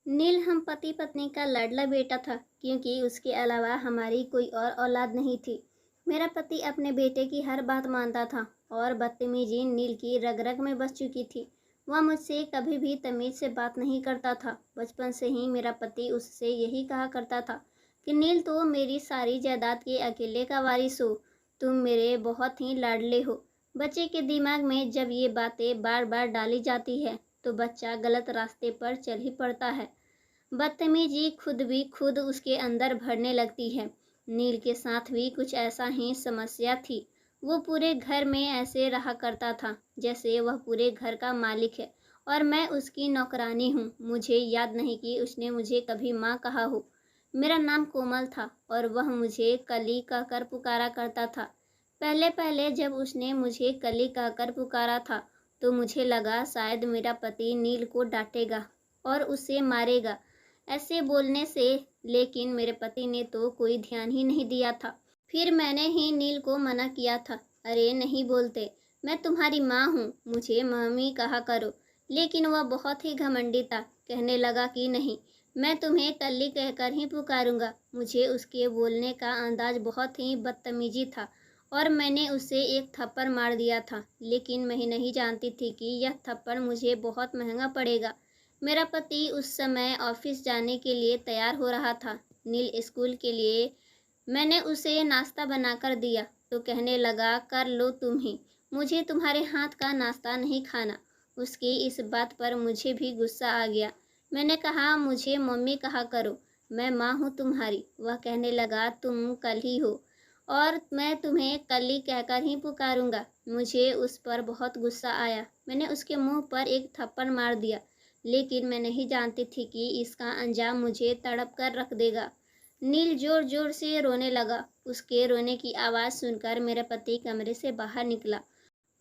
नील हम पति पत्नी का लाडला बेटा था क्योंकि उसके अलावा हमारी कोई और औलाद नहीं थी। मेरा पति अपने बेटे की हर बात मानता था और बदतमीजी नील की रग रग में बस चुकी थी। वह मुझसे कभी भी तमीज से बात नहीं करता था। बचपन से ही मेरा पति उससे यही कहा करता था कि नील तो मेरी सारी जायदाद के अकेले का वारिस हो, तुम मेरे बहुत ही लाडले हो। बच्चे के दिमाग में जब ये बातें बार बार डाली जाती है तो बच्चा गलत रास्ते पर चल ही पड़ता है। बदतमीजी खुद उसके अंदर भरने लगती है। नील के साथ भी कुछ ऐसा ही समस्या थी। वो पूरे घर में ऐसे रहा करता था जैसे वह पूरे घर का मालिक है और मैं उसकी नौकरानी हूँ। मुझे याद नहीं कि उसने मुझे कभी माँ कहा हो। मेरा नाम कोमल था और वह मुझे कली कहकर पुकारा करता था। पहले पहले जब उसने मुझे कली कहकर पुकारा था तो मुझे लगा शायद मेरा पति नील को डांटेगा और उसे मारेगा ऐसे बोलने से, लेकिन मेरे पति ने तो कोई ध्यान ही नहीं दिया था। फिर मैंने ही नील को मना किया था, अरे नहीं बोलते, मैं तुम्हारी माँ हूँ, मुझे मम्मी कहा करो। लेकिन वह बहुत ही घमंडी था, कहने लगा कि नहीं, मैं तुम्हें कल्ली कहकर ही पुकारूंगा। मुझे उसके बोलने का अंदाज बहुत ही बदतमीजी था और मैंने उसे एक थप्पड़ मार दिया था। लेकिन मैं नहीं जानती थी कि यह थप्पड़ मुझे बहुत महंगा पड़ेगा। मेरा पति उस समय ऑफिस जाने के लिए तैयार हो रहा था। नील स्कूल के लिए मैंने उसे नाश्ता बनाकर दिया तो कहने लगा, कर लो तुम ही, मुझे तुम्हारे हाथ का नाश्ता नहीं खाना। उसकी इस बात पर मुझे भी गुस्सा आ गया। मैंने कहा, मुझे मम्मी कहा करो, मैं माँ हूँ तुम्हारी। वह कहने लगा, तुम कल ही हो और मैं तुम्हें कली कहकर ही पुकारूंगा। मुझे उस पर बहुत गुस्सा आया। मैंने उसके मुंह पर एक थप्पड़ मार दिया, लेकिन मैं नहीं जानती थी कि इसका अंजाम मुझे तड़प कर रख देगा। नील जोर जोर से रोने लगा। उसके रोने की आवाज़ सुनकर मेरा पति कमरे से बाहर निकला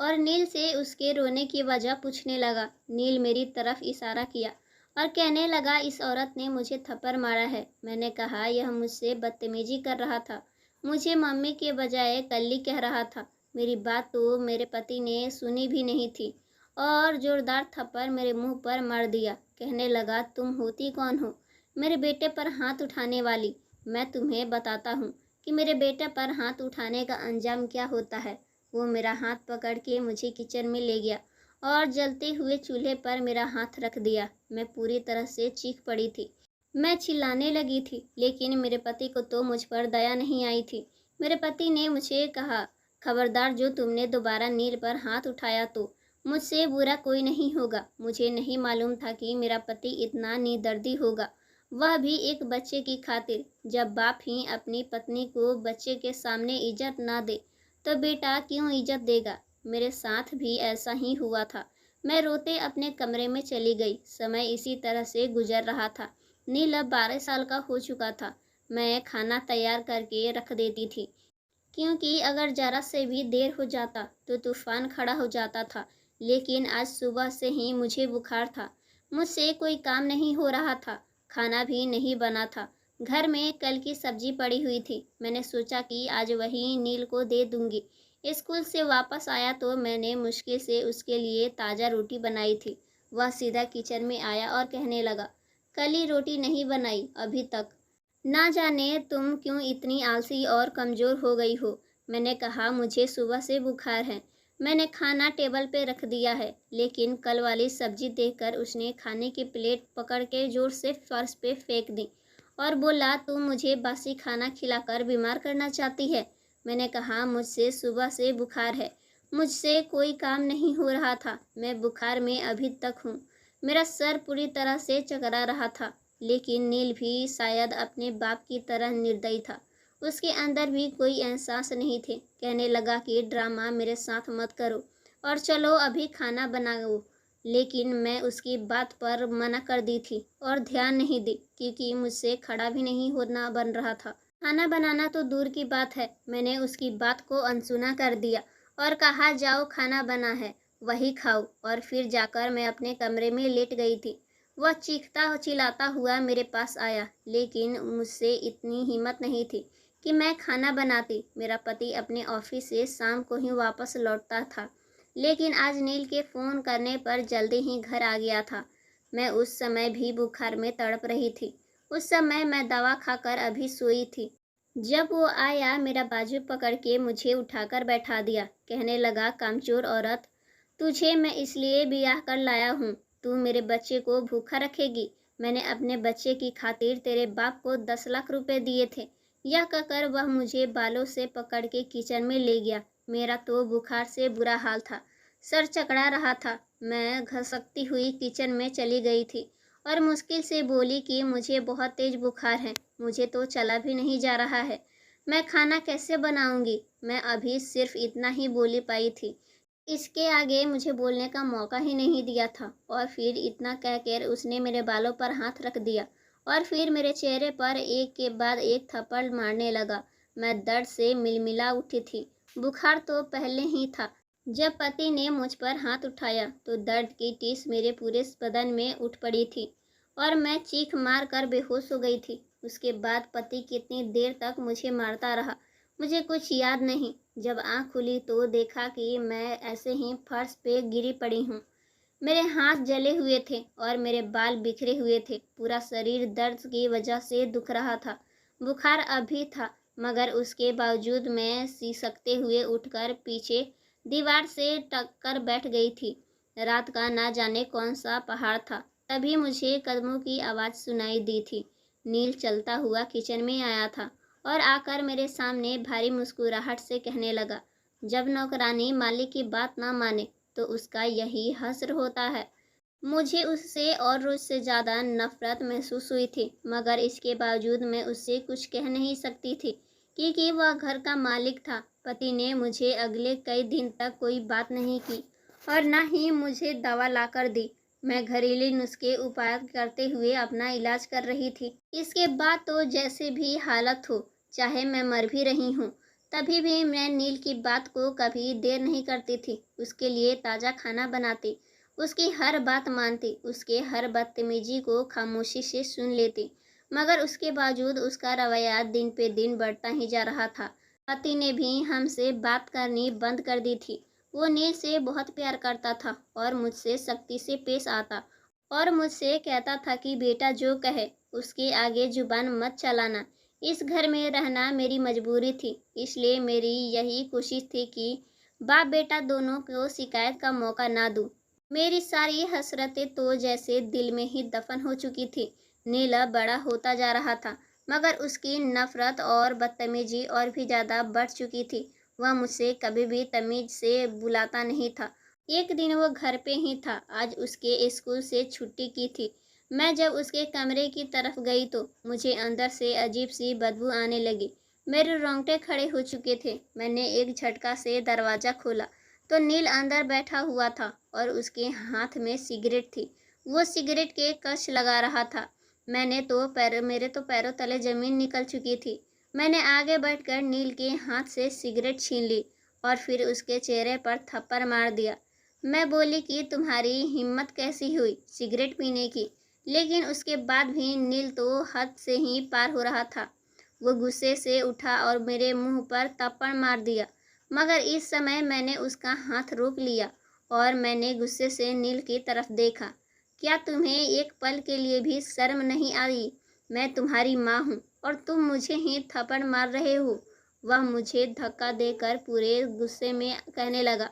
और नील से उसके रोने की वजह पूछने लगा। नील मेरी तरफ इशारा किया और कहने लगा, इस औरत ने मुझे थप्पड़ मारा है। मैंने कहा, यह मुझसे बदतमीजी कर रहा था, मुझे मम्मी के बजाय कल्ली कह रहा था। मेरी बात तो मेरे पति ने सुनी भी नहीं थी और जोरदार थप्पड़ मेरे मुंह पर मार दिया। कहने लगा, तुम होती कौन हो मेरे बेटे पर हाथ उठाने वाली? मैं तुम्हें बताता हूँ कि मेरे बेटे पर हाथ उठाने का अंजाम क्या होता है। वो मेरा हाथ पकड़ के मुझे किचन में ले गया और जलते हुए चूल्हे पर मेरा हाथ रख दिया। मैं पूरी तरह से चीख पड़ी थी। मैं चिल्लाने लगी थी, लेकिन मेरे पति को तो मुझ पर दया नहीं आई थी। मेरे पति ने मुझे कहा, खबरदार, जो तुमने दोबारा नील पर हाथ उठाया तो मुझसे बुरा कोई नहीं होगा। मुझे नहीं मालूम था कि मेरा पति इतना निर्दयी होगा, वह भी एक बच्चे की खातिर। जब बाप ही अपनी पत्नी को बच्चे के सामने इज्जत ना दे तो बेटा क्यों इज्जत देगा। मेरे साथ भी ऐसा ही हुआ था। मैं रोते अपने कमरे में चली गई। समय इसी तरह से गुजर रहा था। नील अब 12 साल का हो चुका था। मैं खाना तैयार करके रख देती थी क्योंकि अगर जरा से भी देर हो जाता तो तूफान खड़ा हो जाता था। लेकिन आज सुबह से ही मुझे बुखार था। मुझसे कोई काम नहीं हो रहा था, खाना भी नहीं बना था। घर में कल की सब्जी पड़ी हुई थी। मैंने सोचा कि आज वही नील को दे दूंगी। स्कूल से वापस आया तो मैंने मुश्किल से उसके लिए ताज़ा रोटी बनाई थी। वह सीधा किचन में आया और कहने लगा, कल ही रोटी नहीं बनाई अभी तक? ना जाने तुम क्यों इतनी आलसी और कमज़ोर हो गई हो। मैंने कहा, मुझे सुबह से बुखार है। मैंने खाना टेबल पे रख दिया है। लेकिन कल वाली सब्जी देखकर उसने खाने की प्लेट पकड़ के जोर से फर्श पे फेंक दी और बोला, तुम मुझे बासी खाना खिलाकर बीमार करना चाहती है? मैंने कहा, मुझसे सुबह से बुखार है, मुझसे कोई काम नहीं हो रहा था, मैं बुखार में अभी तक हूँ। मेरा सर पूरी तरह से चकरा रहा था। लेकिन नील भी शायद अपने बाप की तरह निर्दयी था। उसके अंदर भी कोई एहसास नहीं थे। कहने लगा कि ड्रामा मेरे साथ मत करो और चलो अभी खाना बनाओ। लेकिन मैं उसकी बात पर मना कर दी थी और ध्यान नहीं दी क्योंकि मुझसे खड़ा भी नहीं होना बन रहा था। खाना बनाना तो दूर की बात है, मैंने उसकी बात को अनसुना कर दिया और कहा, जाओ खाना बना है वही खाओ। और फिर जाकर मैं अपने कमरे में लेट गई थी। वह चीखता चिल्लाता हुआ मेरे पास आया, लेकिन मुझसे इतनी हिम्मत नहीं थी कि मैं खाना बनाती। मेरा पति अपने ऑफिस से शाम को ही वापस लौटता था, लेकिन आज नील के फ़ोन करने पर जल्दी ही घर आ गया था। मैं उस समय भी बुखार में तड़प रही थी। उस समय मैं दवा खाकर अभी सोई थी। जब वो आया, मेरा बाजू पकड़ के मुझे उठाकर बैठा दिया। कहने लगा, कामचोर औरत, तुझे मैं इसलिए ब्याह कर लाया हूँ, तू मेरे बच्चे को भूखा रखेगी। मैंने अपने बच्चे की खातिर तेरे बाप को 10 लाख रुपए दिए थे। यह कहकर वह मुझे बालों से पकड़ के किचन में ले गया। मेरा तो बुखार से बुरा हाल था, सर चकरा रहा था। मैं घसकती हुई किचन में चली गई थी और मुश्किल से बोली कि मुझे बहुत तेज बुखार है, मुझे तो चला भी नहीं जा रहा है, मैं खाना कैसे बनाऊंगी। मैं अभी सिर्फ इतना ही बोली पाई थी, इसके आगे मुझे बोलने का मौका ही नहीं दिया था। और फिर इतना कहकर उसने मेरे बालों पर हाथ रख दिया और फिर मेरे चेहरे पर एक के बाद एक थप्पड़ मारने लगा। मैं दर्द से मिलमिला उठी थी। बुखार तो पहले ही था। जब पति ने मुझ पर हाथ उठाया तो दर्द की टीस मेरे पूरे बदन में उठ पड़ी थी और मैं चीख मार कर बेहोश हो गई थी। उसके बाद पति कितनी देर तक मुझे मारता रहा, मुझे कुछ याद नहीं। जब आंख खुली तो देखा कि मैं ऐसे ही फर्श पे गिरी पड़ी हूँ। मेरे हाथ जले हुए थे और मेरे बाल बिखरे हुए थे। पूरा शरीर दर्द की वजह से दुख रहा था। बुखार अभी था, मगर उसके बावजूद मैं सिसकते हुए उठकर पीछे दीवार से टककर बैठ गई थी। रात का ना जाने कौन सा पहाड़ था। तभी मुझे कदमों की आवाज़ सुनाई दी थी। नील चलता हुआ किचन में आया था और आकर मेरे सामने भारी मुस्कुराहट से कहने लगा, जब नौकरानी मालिक की बात ना माने तो उसका यही हश्र होता है। मुझे उससे और रोज से ज़्यादा नफरत महसूस हुई थी, मगर इसके बावजूद मैं उससे कुछ कह नहीं सकती थी क्योंकि वह घर का मालिक था। पति ने मुझे अगले कई दिन तक कोई बात नहीं की और न ही मुझे दवा लाकर दी। मैं घरेलू नुस्खे उपाय करते हुए अपना इलाज कर रही थी। इसके बाद तो जैसे भी हालत हो, चाहे मैं मर भी रही हूँ, तभी भी मैं नील की बात को कभी देर नहीं करती थी। उसके लिए ताज़ा खाना बनाती, उसकी हर बात मानती, उसके हर बदतमीजी को खामोशी से सुन लेती। मगर उसके बावजूद उसका रवैया दिन पे दिन बढ़ता ही जा रहा था। पति ने भी हमसे बात करनी बंद कर दी थी। वो नील से बहुत प्यार करता था और मुझसे सख्ती से पेश आता और मुझसे कहता था कि बेटा जो कहे उसके आगे जुबान मत चलाना। इस घर में रहना मेरी मजबूरी थी, इसलिए मेरी यही कोशिश थी कि बाप बेटा दोनों को शिकायत का मौका ना दूं। मेरी सारी हसरतें तो जैसे दिल में ही दफन हो चुकी थी। नीला बड़ा होता जा रहा था, मगर उसकी नफरत और बदतमीजी और भी ज़्यादा बढ़ चुकी थी। वह मुझसे कभी भी तमीज से बुलाता नहीं था। एक दिन वो घर पे ही था। आज उसके स्कूल से छुट्टी की थी। मैं जब उसके कमरे की तरफ गई तो मुझे अंदर से अजीब सी बदबू आने लगी। मेरे रोंगटे खड़े हो चुके थे। मैंने एक झटका से दरवाज़ा खोला तो नील अंदर बैठा हुआ था और उसके हाथ में सिगरेट थी। वो सिगरेट के कश लगा रहा था। मेरे तो पैरों तले जमीन निकल चुकी थी। मैंने आगे बढ़कर नील के हाथ से सिगरेट छीन ली और फिर उसके चेहरे पर थप्पड़ मार दिया। मैं बोली कि तुम्हारी हिम्मत कैसी हुई सिगरेट पीने की। लेकिन उसके बाद भी नील तो हद से ही पार हो रहा था। वो गुस्से से उठा और मेरे मुंह पर थप्पड़ मार दिया, मगर इस समय मैंने उसका हाथ रोक लिया और मैंने गुस्से से नील की तरफ देखा। क्या तुम्हें एक पल के लिए भी शर्म नहीं आई? मैं तुम्हारी माँ हूँ और तुम मुझे ही थप्पड़ मार रहे हो। वह मुझे धक्का देकर पूरे गुस्से में कहने लगा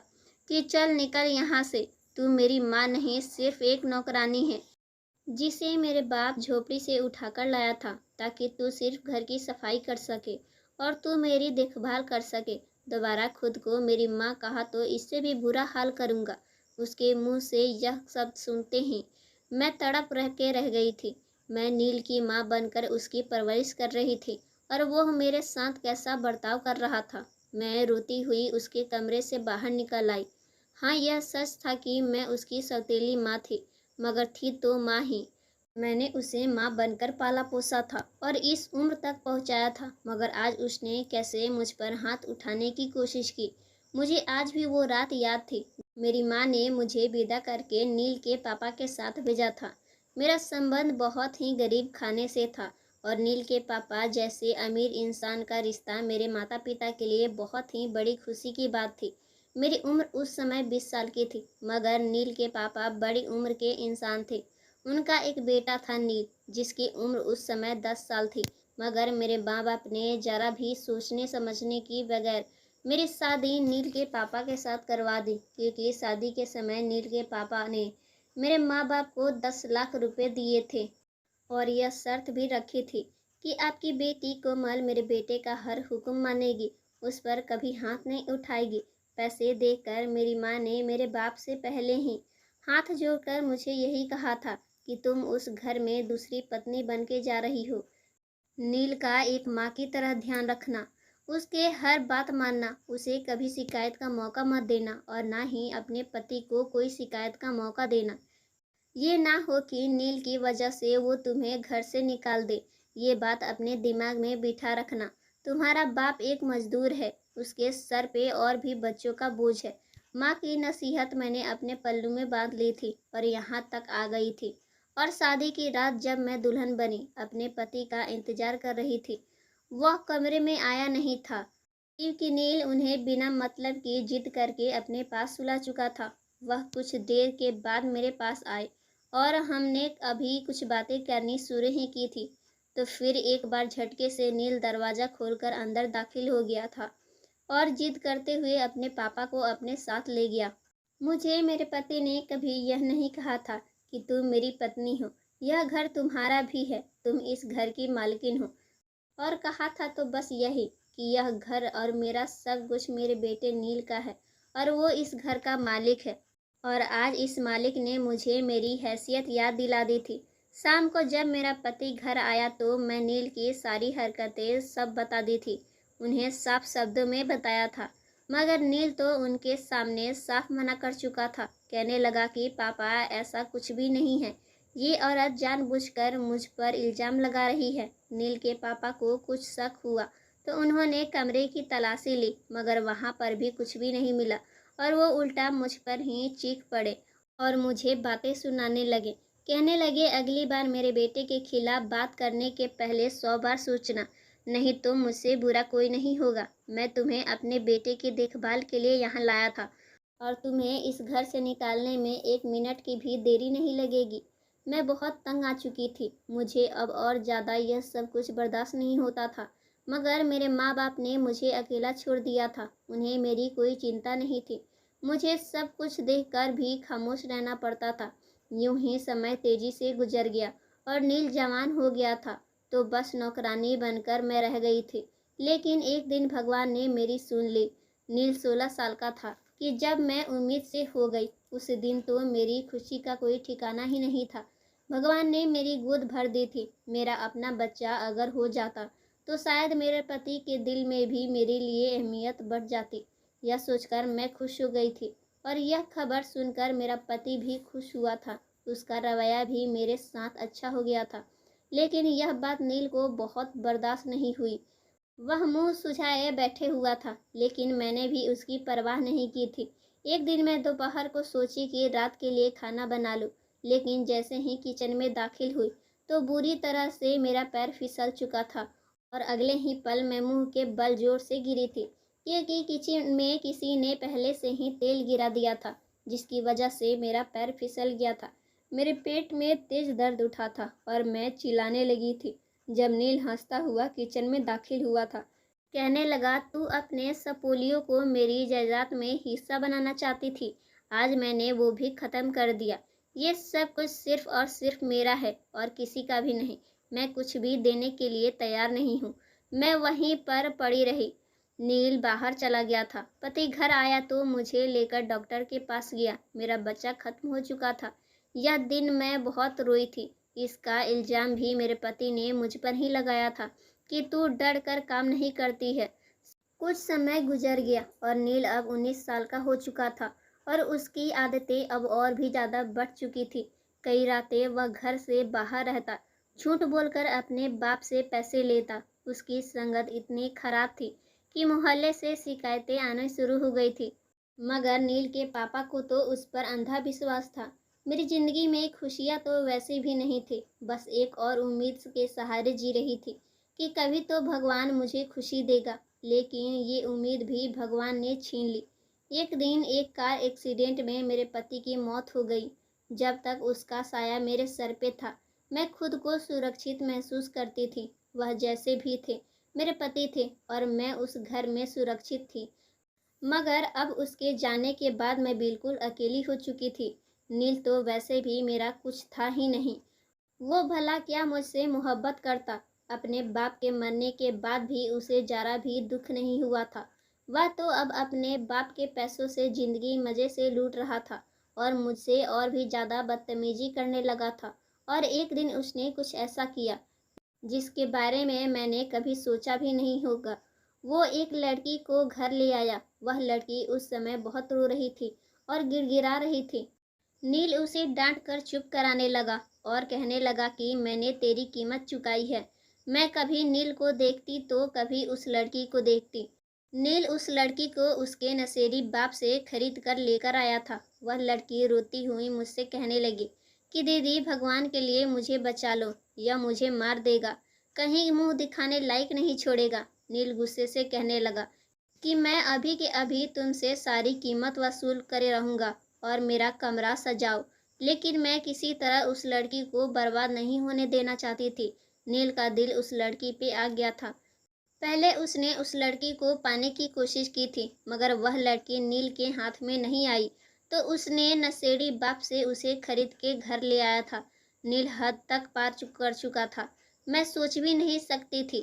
कि चल निकल यहाँ से, तू मेरी माँ नहीं सिर्फ एक नौकरानी है जिसे मेरे बाप झोपड़ी से उठाकर लाया था ताकि तू सिर्फ घर की सफाई कर सके और तू मेरी देखभाल कर सके। दोबारा खुद को मेरी माँ कहा तो इससे भी बुरा हाल करूँगा। उसके मुंह से यह शब्द सुनते ही मैं तड़प रह गई थी। मैं नील की माँ बनकर उसकी परवरिश कर रही थी और वह मेरे साथ कैसा बर्ताव कर रहा था। मैं रोती हुई उसके कमरे से बाहर निकल आई। हाँ, यह सच था कि मैं उसकी सौतेली माँ थी, मगर थी तो माँ ही। मैंने उसे माँ बनकर पाला पोसा था और इस उम्र तक पहुँचाया था, मगर आज उसने कैसे मुझ पर हाथ उठाने की कोशिश की। मुझे आज भी वो रात याद थी। मेरी माँ ने मुझे विदा करके नील के पापा के साथ भेजा था। मेरा संबंध बहुत ही गरीब खाने से था और नील के पापा जैसे अमीर इंसान का रिश्ता मेरे माता पिता के लिए बहुत ही बड़ी खुशी की बात थी। मेरी उम्र उस समय 20 साल की थी, मगर नील के पापा बड़ी उम्र के इंसान थे। उनका एक बेटा था नील, जिसकी उम्र उस समय 10 साल थी। मगर मेरे माँ बाप ने जरा भी सोचने समझने की बगैर मेरी शादी नील के पापा के साथ करवा दी, क्योंकि शादी के समय नील के पापा ने मेरे माँ बाप को 10 लाख रुपए दिए थे और यह शर्त भी रखी थी कि आपकी बेटी कोमल मेरे बेटे का हर हुक्म मानेगी, उस पर कभी हाथ नहीं उठाएगी। पैसे देकर मेरी माँ ने मेरे बाप से पहले ही हाथ जोड़कर मुझे यही कहा था कि तुम उस घर में दूसरी पत्नी बन के जा रही हो। नील का एक माँ की तरह ध्यान रखना, उसके हर बात मानना, उसे कभी शिकायत का मौका मत देना और ना ही अपने पति को कोई शिकायत का मौका देना। ये ना हो कि नील की वजह से वो तुम्हें घर से निकाल दे। ये बात अपने दिमाग में बिठा रखना। तुम्हारा बाप एक मजदूर है, उसके सर पे और भी बच्चों का बोझ है। माँ की नसीहत मैंने अपने पल्लू में बांध ली थी और यहाँ तक आ गई थी। और शादी की रात जब मैं दुल्हन बनी, अपने पति का इंतजार कर रही थी, वह कमरे में आया नहीं था, क्योंकि नील उन्हें बिना मतलब की जिद करके अपने पास सुला चुका था। वह कुछ देर के बाद मेरे पास आए और हमने अभी कुछ बातें करनी शुरू ही की थी, तो फिर एक बार झटके से नील दरवाज़ा खोलकर अंदर दाखिल हो गया था और जिद करते हुए अपने पापा को अपने साथ ले गया। मुझे मेरे पति ने कभी यह नहीं कहा था कि तुम मेरी पत्नी हो, यह घर तुम्हारा भी है, तुम इस घर की मालकिन हो। और कहा था तो बस यही कि यह घर और मेरा सब कुछ मेरे बेटे नील का है और वो इस घर का मालिक है। और आज इस मालिक ने मुझे मेरी हैसियत याद दिला दी थी। शाम को जब मेरा पति घर आया तो मैं नील की सारी हरकतें सब बता दी थी, उन्हें साफ शब्दों में बताया था। मगर नील तो उनके सामने साफ मना कर चुका था, कहने लगा कि पापा ऐसा कुछ भी नहीं है, ये औरत जानबूझकर मुझ पर इल्ज़ाम लगा रही है। नील के पापा को कुछ शक हुआ तो उन्होंने कमरे की तलाशी ली, मगर वहाँ पर भी कुछ भी नहीं मिला और वो उल्टा मुझ पर ही चीख पड़े और मुझे बातें सुनाने लगे। कहने लगे, अगली बार मेरे बेटे के खिलाफ बात करने के पहले 100 बार सोचना, नहीं तो मुझसे बुरा कोई नहीं होगा। मैं तुम्हें अपने बेटे की देखभाल के लिए यहाँ लाया था और तुम्हें इस घर से निकालने में 1 मिनट की भी देरी नहीं लगेगी। मैं बहुत तंग आ चुकी थी, मुझे अब और ज़्यादा यह सब कुछ बर्दाश्त नहीं होता था। मगर मेरे माँ बाप ने मुझे अकेला छोड़ दिया था, उन्हें मेरी कोई चिंता नहीं थी। मुझे सब कुछ देखकर भी खामोश रहना पड़ता था। यूं ही समय तेजी से गुजर गया और नील जवान हो गया था, तो बस नौकरानी बनकर मैं रह गई थी। लेकिन एक दिन भगवान ने मेरी सुन ली। नील 16 साल का था कि जब मैं उम्मीद से हो गई। उस दिन तो मेरी खुशी का कोई ठिकाना ही नहीं था। भगवान ने मेरी गोद भर दी थी। मेरा अपना बच्चा अगर हो जाता तो शायद मेरे पति के दिल में भी मेरे लिए अहमियत बढ़ जाती। यह सोचकर मैं खुश हो गई थी और यह खबर सुनकर मेरा पति भी खुश हुआ था। उसका रवैया भी मेरे साथ अच्छा हो गया था। लेकिन यह बात नील को बहुत बर्दाश्त नहीं हुई। वह मुंह सुझाए बैठे हुआ था, लेकिन मैंने भी उसकी परवाह नहीं की थी। एक दिन मैं दोपहर को सोची कि रात के लिए खाना बना लूं, लेकिन जैसे ही किचन में दाखिल हुई तो बुरी तरह से मेरा पैर फिसल चुका था और अगले ही पल मैं मुंह के बल जोर से गिरी थी, क्योंकि किचन में किसी ने पहले से ही तेल गिरा दिया था, जिसकी वजह से मेरा पैर फिसल गया था। मेरे पेट में तेज दर्द उठा था और मैं चिल्लाने लगी थी जब नील हंसता हुआ किचन में दाखिल हुआ था। कहने लगा, तू अपने सपोलियों को मेरी जायदाद में हिस्सा बनाना चाहती थी, आज मैंने वो भी ख़त्म कर दिया। ये सब कुछ सिर्फ और सिर्फ मेरा है और किसी का भी नहीं। मैं कुछ भी देने के लिए तैयार नहीं हूँ। मैं वहीं पर पड़ी रही। नील बाहर चला गया था। पति घर आया तो मुझे लेकर डॉक्टर के पास गया। मेरा बच्चा खत्म हो चुका था। यह दिन मैं बहुत रोई थी। इसका इल्ज़ाम भी मेरे पति ने मुझ पर ही लगाया था कि तू डर कर काम नहीं करती है। कुछ समय गुजर गया और नील अब 19 साल का हो चुका था और उसकी आदतें अब और भी ज़्यादा बढ़ चुकी थी। कई रातें वह घर से बाहर रहता, झूठ बोलकर अपने बाप से पैसे लेता। उसकी संगत इतनी खराब थी कि मोहल्ले से शिकायतें आना शुरू हो गई थी। मगर नील के पापा को तो उस पर अंधा विश्वास था। मेरी जिंदगी में खुशियाँ तो वैसे भी नहीं थी, बस एक और उम्मीद के सहारे जी रही थी कि कभी तो भगवान मुझे खुशी देगा। लेकिन ये उम्मीद भी भगवान ने छीन ली। एक दिन एक कार एक्सीडेंट में मेरे पति की मौत हो गई। जब तक उसका साया मेरे सर पे था, मैं खुद को सुरक्षित महसूस करती थी। वह जैसे भी थे, मेरे पति थे और मैं उस घर में सुरक्षित थी। मगर अब उसके जाने के बाद मैं बिल्कुल अकेली हो चुकी थी। नील तो वैसे भी मेरा कुछ था ही नहीं। वो भला क्या मुझसे मोहब्बत करता? अपने बाप के मरने के बाद भी उसे जरा भी दुख नहीं हुआ था। वह तो अब अपने बाप के पैसों से जिंदगी मज़े से लूट रहा था और मुझसे और भी ज़्यादा बदतमीजी करने लगा था। और एक दिन उसने कुछ ऐसा किया जिसके बारे में मैंने कभी सोचा भी नहीं होगा। वो एक लड़की को घर ले आया। वह लड़की उस समय बहुत रो रही थी और गिड़गिड़ा रही थी। नील उसे डांट कर चुप कराने लगा और कहने लगा कि मैंने तेरी कीमत चुकाई है। मैं कभी नील को देखती तो कभी उस लड़की को देखती। नील उस लड़की को उसके नशेड़ी बाप से खरीद कर लेकर आया था। वह लड़की रोती हुई मुझसे कहने लगी कि दीदी भगवान के लिए मुझे बचा लो, यह मुझे मार देगा, कहीं मुंह दिखाने लायक नहीं छोड़ेगा। नील गुस्से से कहने लगा कि मैं अभी के अभी तुमसे सारी कीमत वसूल करे रहूँगा और मेरा कमरा सजाओ। लेकिन मैं किसी तरह उस लड़की को बर्बाद नहीं होने देना चाहती थी। नील का दिल उस लड़की पे आ गया था। पहले उसने उस लड़की को पाने की कोशिश की थी, मगर वह लड़की नील के हाथ में नहीं आई तो उसने नशेड़ी बाप से उसे खरीद के घर ले आया था। नील हद तक कर चुका था। मैं सोच भी नहीं सकती थी।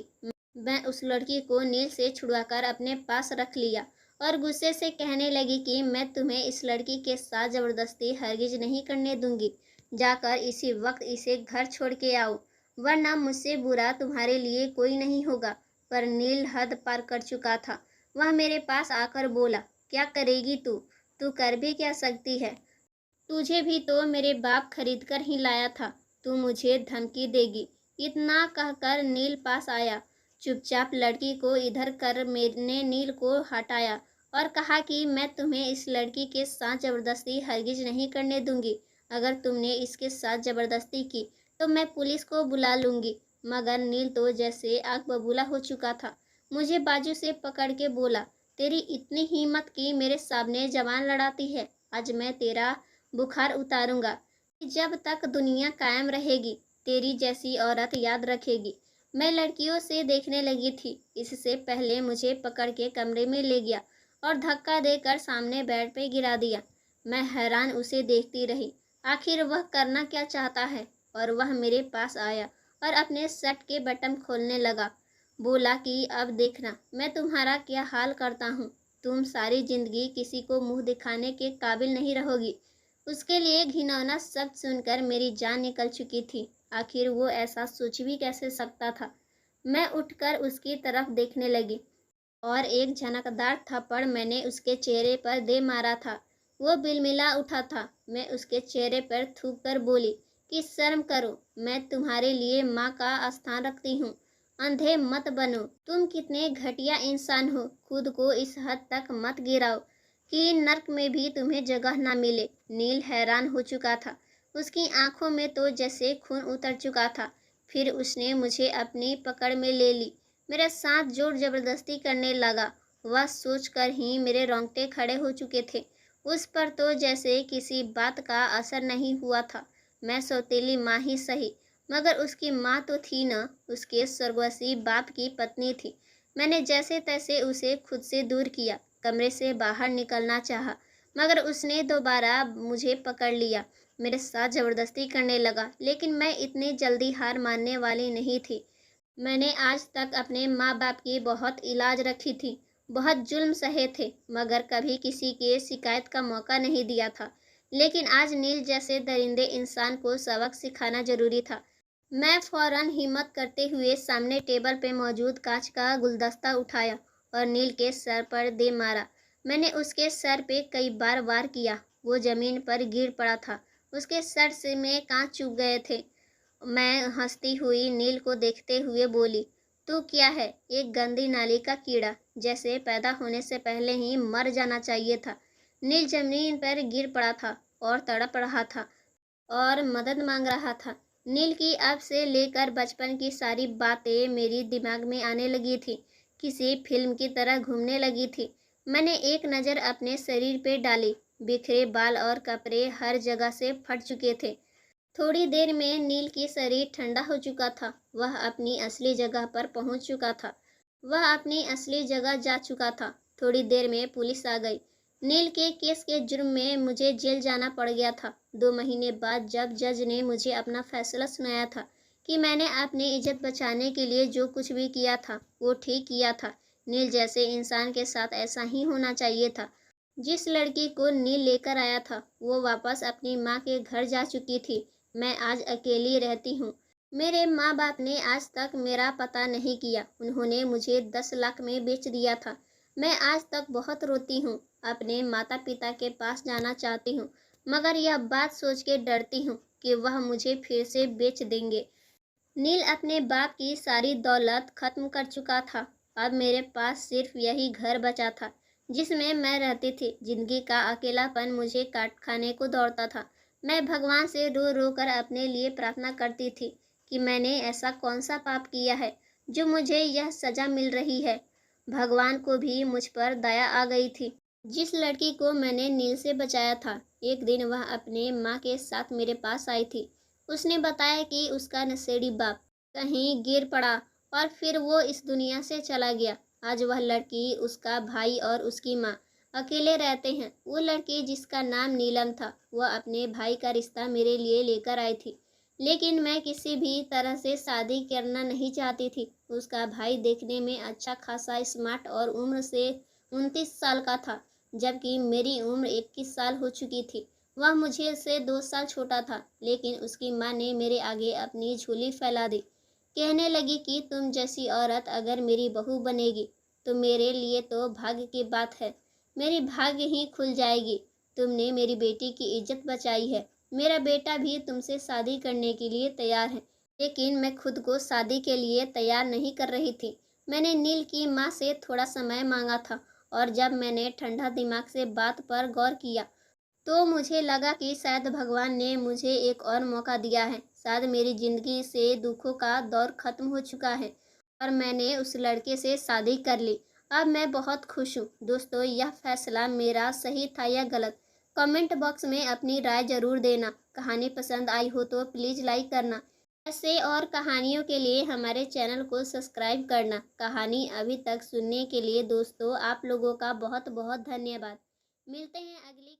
मैं उस लड़की को नील से छुड़वाकर अपने पास रख लिया और गुस्से से कहने लगी कि मैं तुम्हें इस लड़की के साथ ज़बरदस्ती हरगिज नहीं करने दूंगी। जाकर इसी वक्त इसे घर छोड़ के आओ, वरना मुझसे बुरा तुम्हारे लिए कोई नहीं होगा। पर नील हद पार कर चुका था। वह मेरे पास आकर बोला, क्या करेगी तू? तू कर भी क्या सकती है? तुझे भी तो मेरे बाप खरीद कर ही लाया था। तू मुझे धमकी देगी? इतना कहकर नील पास आया। चुपचाप लड़की को इधर कर मैंने नील को हटाया और कहा कि मैं तुम्हें इस लड़की के साथ ज़बरदस्ती हरगिज नहीं करने दूंगी। अगर तुमने इसके साथ ज़बरदस्ती की तो मैं पुलिस को बुला लूंगी। मगर नील तो जैसे आग बबूला हो चुका था। मुझे बाजू से पकड़ के बोला, तेरी इतनी हिम्मत कि मेरे सामने जबान लड़ाती है? आज मैं तेरा बुखार उतारूंगा। जब तक दुनिया कायम रहेगी तेरी जैसी औरत याद रखेगी। मैं लड़कियों से देखने लगी थी। इससे पहले मुझे पकड़ के कमरे में ले गया और धक्का देकर सामने बेड पे गिरा दिया। मैं हैरान उसे देखती रही। आखिर वह करना क्या चाहता है? और वह मेरे पास आया और अपने शर्ट के बटन खोलने लगा। बोला कि अब देखना मैं तुम्हारा क्या हाल करता हूँ। तुम सारी जिंदगी किसी को मुंह दिखाने के काबिल नहीं रहोगी। उसके लिए घिनौना शब्द सुनकर मेरी जान निकल चुकी थी। आखिर वो ऐसा सोच भी कैसे सकता था? मैं उठकर उसकी तरफ देखने लगी और एक झनकदार थप्पड़ मैंने उसके चेहरे पर दे मारा था। वो बिलमिला उठा था। मैं उसके चेहरे पर थूक कर बोली कि शर्म करो, मैं तुम्हारे लिए माँ का स्थान रखती हूँ। अंधे मत बनो। तुम कितने घटिया इंसान हो। खुद को इस हद तक मत गिराओ कि नर्क में भी तुम्हें जगह ना मिले। नील हैरान हो चुका था। उसकी आंखों में तो जैसे खून उतर चुका था। फिर उसने मुझे अपनी पकड़ में ले ली, मेरे साथ जोर जबरदस्ती करने लगा। वह सोचकर ही मेरे रोंगटे खड़े हो चुके थे। उस पर तो जैसे किसी बात का असर नहीं हुआ था। मैं सौतेली माँ ही सही, मगर उसकी माँ तो थी न, उसके स्वर्गवासी बाप की पत्नी थी। मैंने जैसे तैसे उसे खुद से दूर किया, कमरे से बाहर निकलना चाहा, मगर उसने दोबारा मुझे पकड़ लिया, मेरे साथ ज़बरदस्ती करने लगा। लेकिन मैं इतनी जल्दी हार मानने वाली नहीं थी। मैंने आज तक अपने माँ बाप की बहुत इलाज रखी थी, बहुत जुल्म सहे थे, मगर कभी किसी के शिकायत का मौका नहीं दिया था। लेकिन आज नील जैसे दरिंदे इंसान को सबक सिखाना जरूरी था। मैं फौरन हिम्मत करते हुए सामने टेबल पे मौजूद कांच का गुलदस्ता उठाया और नील के सर पर दे मारा। मैंने उसके सर पे कई बार वार किया। वो जमीन पर गिर पड़ा था। उसके सर से में कांच चुभ गए थे। मैं हंसती हुई नील को देखते हुए बोली, तू क्या है? एक गंदी नाली का कीड़ा, जैसे पैदा होने से पहले ही मर जाना चाहिए था। नील जमीन पर गिर पड़ा था और तड़प रहा था और मदद मांग रहा था। नील की अब से लेकर बचपन की सारी बातें मेरी दिमाग में आने लगी थी, किसी फिल्म की तरह घूमने लगी थी। मैंने एक नज़र अपने शरीर पे डाली। बिखरे बाल और कपड़े हर जगह से फट चुके थे। थोड़ी देर में नील की शरीर ठंडा हो चुका था। वह अपनी असली जगह पर पहुंच चुका था। वह अपनी असली जगह जा चुका था। थोड़ी देर में पुलिस आ गई। नील के केस के जुर्म में मुझे जेल जाना पड़ गया था। 2 महीने बाद जब जज ने मुझे अपना फैसला सुनाया था कि मैंने अपनी इज्जत बचाने के लिए जो कुछ भी किया था वो ठीक किया था। नील जैसे इंसान के साथ ऐसा ही होना चाहिए था। जिस लड़की को नील लेकर आया था वो वापस अपनी माँ के घर जा चुकी थी। मैं आज अकेली रहती हूँ। मेरे माँ बाप ने आज तक मेरा पता नहीं किया। उन्होंने मुझे 10 लाख में बेच दिया था। मैं आज तक बहुत रोती हूँ। अपने माता पिता के पास जाना चाहती हूँ, मगर यह बात सोच के डरती हूँ कि वह मुझे फिर से बेच देंगे। नील अपने बाप की सारी दौलत खत्म कर चुका था। अब मेरे पास सिर्फ यही घर बचा था जिसमें मैं रहती थी। जिंदगी का अकेलापन मुझे काट खाने को दौड़ता था। मैं भगवान से रो रो कर अपने लिए प्रार्थना करती थी कि मैंने ऐसा कौन सा पाप किया है जो मुझे यह सजा मिल रही है। भगवान को भी मुझ पर दया आ गई थी। जिस लड़की को मैंने नील से बचाया था, एक दिन वह अपने माँ के साथ मेरे पास आई थी। उसने बताया कि उसका नशेड़ी बाप कहीं गिर पड़ा और फिर वो इस दुनिया से चला गया। आज वह लड़की, उसका भाई और उसकी माँ अकेले रहते हैं। वो लड़की जिसका नाम नीलम था, वह अपने भाई का रिश्ता मेरे लिए लेकर आई थी, लेकिन मैं किसी भी तरह से शादी करना नहीं चाहती थी। उसका भाई देखने में अच्छा खासा स्मार्ट और उम्र से 29 साल का था, जबकि मेरी उम्र 21 साल हो चुकी थी। वह मुझे से 2 साल छोटा था, लेकिन उसकी माँ ने मेरे आगे अपनी झोली फैला दी। कहने लगी कि तुम जैसी औरत अगर मेरी बहू बनेगी तो मेरे लिए तो भाग्य की बात है। मेरी भाग्य ही खुल जाएगी। तुमने मेरी बेटी की इज्जत बचाई है। मेरा बेटा भी तुमसे शादी करने के लिए तैयार है, लेकिन मैं खुद को शादी के लिए तैयार नहीं कर रही थी। मैंने नील की माँ से थोड़ा समय मांगा था, और जब मैंने ठंडा दिमाग से बात पर गौर किया तो मुझे लगा कि शायद भगवान ने मुझे एक और मौका दिया है। शायद मेरी ज़िंदगी से दुखों का दौर ख़त्म हो चुका है और मैंने उस लड़के से शादी कर ली। अब मैं बहुत खुश हूँ। दोस्तों, यह फैसला मेरा सही था या गलत? कमेंट बॉक्स में अपनी राय ज़रूर देना। कहानी पसंद आई हो तो प्लीज़ लाइक करना। ऐसे और कहानियों के लिए हमारे चैनल को सब्सक्राइब करना। कहानी अभी तक सुनने के लिए दोस्तों आप लोगों का बहुत बहुत धन्यवाद। मिलते हैं अगली